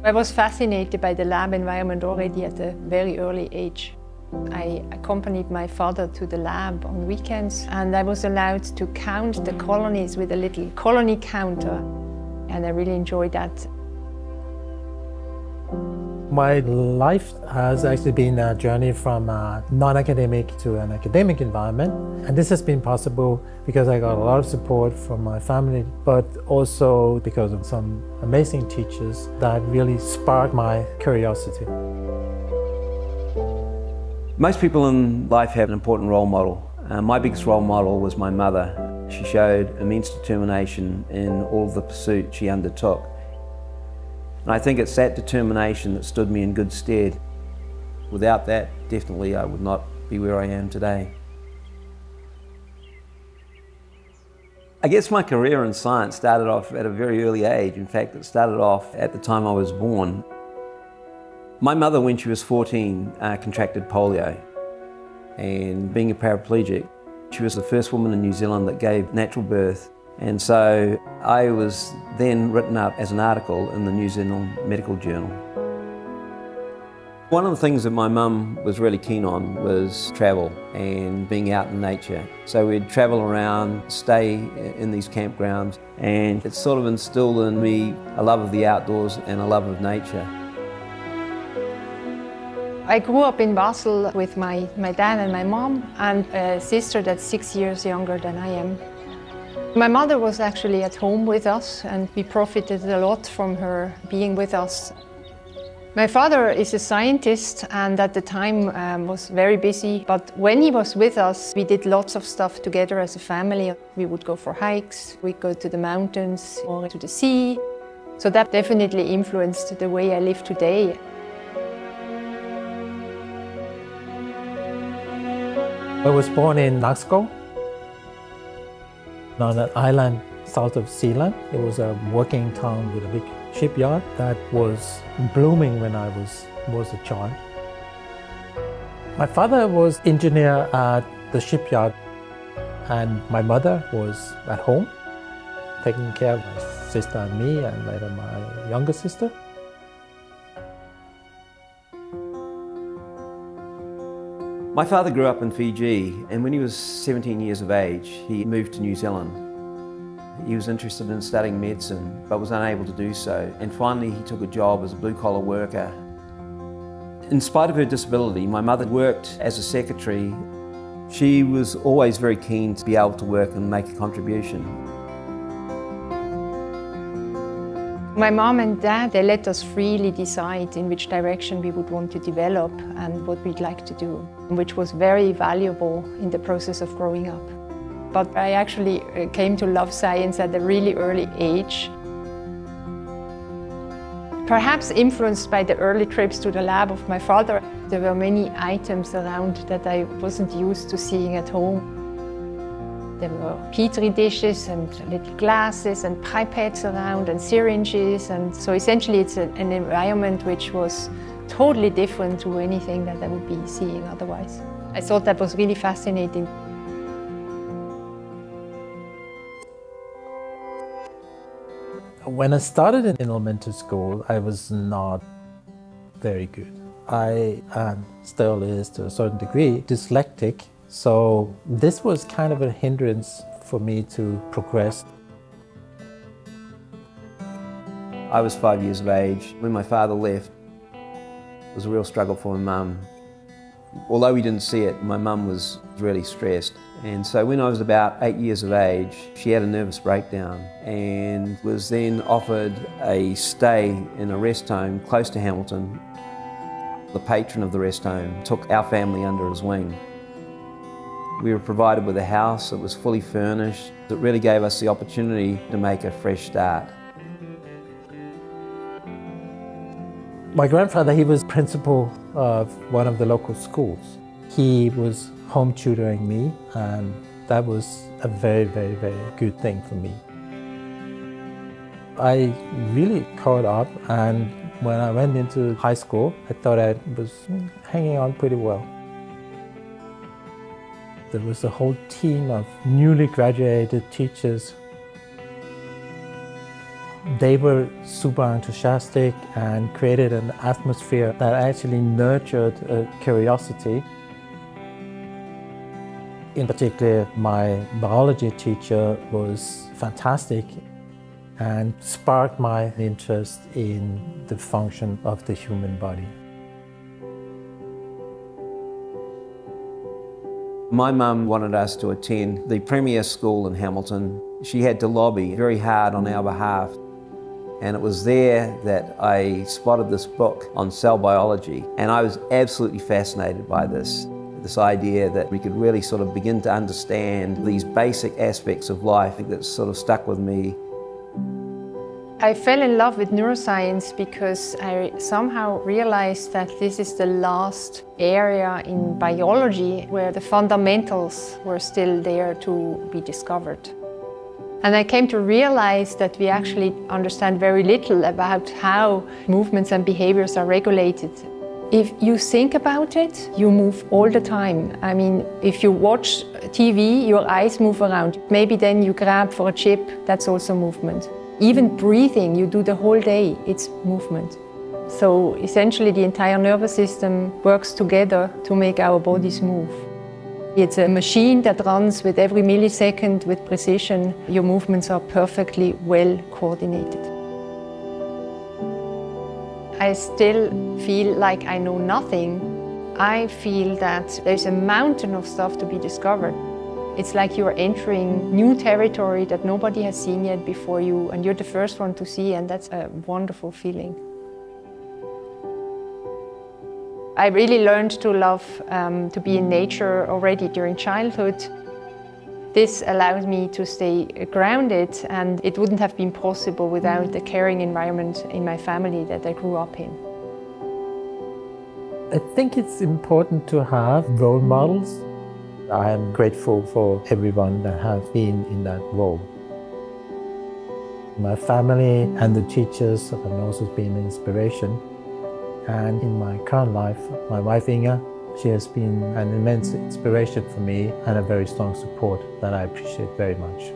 I was fascinated by the lab environment already at a very early age. I accompanied my father to the lab on weekends, and I was allowed to count the colonies with a little colony counter, and I really enjoyed that. My life has actually been a journey from a non-academic to an academic environment. And this has been possible because I got a lot of support from my family, but also because of some amazing teachers that really sparked my curiosity. Most people in life have an important role model. My biggest role model was my mother. She showed immense determination in all of the pursuit she undertook. And I think it's that determination that stood me in good stead. Without that, definitely I would not be where I am today. I guess my career in science started off at a very early age. In fact, it started off at the time I was born. My mother, when she was 14, contracted polio. And being a paraplegic, she was the first woman in New Zealand that gave natural birth. And so I was then written up as an article in the New Zealand Medical Journal. One of the things that my mum was really keen on was travel and being out in nature. So we'd travel around, stay in these campgrounds, and it sort of instilled in me a love of the outdoors and a love of nature. I grew up in Basel with my dad and my mom and a sister that's 6 years younger than I am. My mother was actually at home with us, and we profited a lot from her being with us. My father is a scientist and at the time was very busy, but when he was with us, we did lots of stuff together as a family. We would go for hikes, we'd go to the mountains or to the sea. So that definitely influenced the way I live today. I was born in Naxco, on an island south of Zealand. It was a working town with a big shipyard that was blooming when I was a child. My father was engineer at the shipyard, and my mother was at home, taking care of my sister and me, and later my younger sister. My father grew up in Fiji, and when he was 17 years of age, he moved to New Zealand. He was interested in studying medicine, but was unable to do so, and finally he took a job as a blue-collar worker. In spite of her disability, my mother worked as a secretary. She was always very keen to be able to work and make a contribution. My mom and dad, they let us freely decide in which direction we would want to develop and what we'd like to do, which was very valuable in the process of growing up. But I actually came to love science at a really early age. Perhaps influenced by the early trips to the lab of my father, there were many items around that I wasn't used to seeing at home. There were petri dishes and little glasses and pipettes around and syringes, and so essentially it's an environment which was totally different to anything that I would be seeing otherwise. I thought that was really fascinating. When I started in elementary school, I was not very good. I and still is to a certain degree dyslexic. So this was kind of a hindrance for me to progress. I was 5 years of age when my father left. It was a real struggle for my mum. Although we didn't see it, my mum was really stressed. And so when I was about 8 years of age, she had a nervous breakdown and was then offered a stay in a rest home close to Hamilton. The patron of the rest home took our family under his wing. We were provided with a house that was fully furnished. It really gave us the opportunity to make a fresh start. My grandfather, he was principal of one of the local schools. He was home tutoring me, and that was a very, very, very good thing for me. I really caught up, and when I went into high school, I thought I was hanging on pretty well. There was a whole team of newly graduated teachers. They were super enthusiastic and created an atmosphere that actually nurtured curiosity. In particular, my biology teacher was fantastic and sparked my interest in the function of the human body. My mum wanted us to attend the premier school in Hamilton. She had to lobby very hard on our behalf. And it was there that I spotted this book on cell biology. And I was absolutely fascinated by this idea that we could really sort of begin to understand these basic aspects of life that sort of stuck with me. I fell in love with neuroscience because I somehow realized that this is the last area in biology where the fundamentals were still there to be discovered. And I came to realize that we actually understand very little about how movements and behaviors are regulated. If you think about it, you move all the time. I mean, if you watch TV, your eyes move around. Maybe then you grab for a chip, that's also movement. Even breathing, you do the whole day, it's movement. So essentially the entire nervous system works together to make our bodies move. It's a machine that runs with every millisecond with precision. Your movements are perfectly well coordinated. I still feel like I know nothing. I feel that there's a mountain of stuff to be discovered. It's like you're entering new territory that nobody has seen yet before you, and you're the first one to see, and that's a wonderful feeling. I really learned to love to be in nature already during childhood. This allowed me to stay grounded, and it wouldn't have been possible without the caring environment in my family that I grew up in. I think it's important to have role models. I am grateful for everyone that has been in that role. My family and the teachers have also been an inspiration. And in my current life, my wife Inga, she has been an immense inspiration for me and a very strong support that I appreciate very much.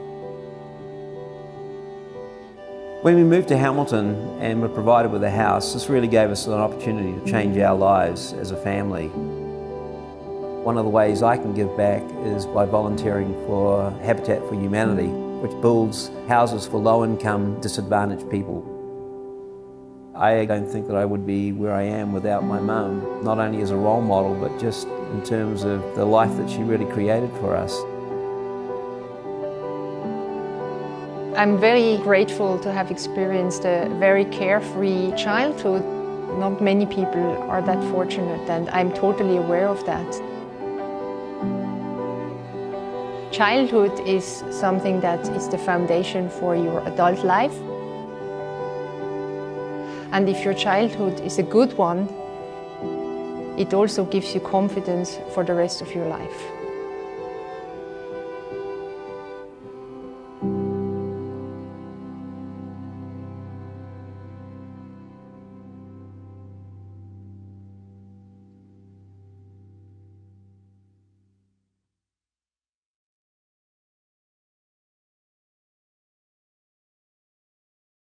When we moved to Hamilton and were provided with a house, this really gave us an opportunity to change our lives as a family. One of the ways I can give back is by volunteering for Habitat for Humanity, which builds houses for low-income, disadvantaged people. I don't think that I would be where I am without my mum, not only as a role model, but just in terms of the life that she really created for us. I'm very grateful to have experienced a very carefree childhood. Not many people are that fortunate, and I'm totally aware of that. Childhood is something that is the foundation for your adult life. And if your childhood is a good one, it also gives you confidence for the rest of your life.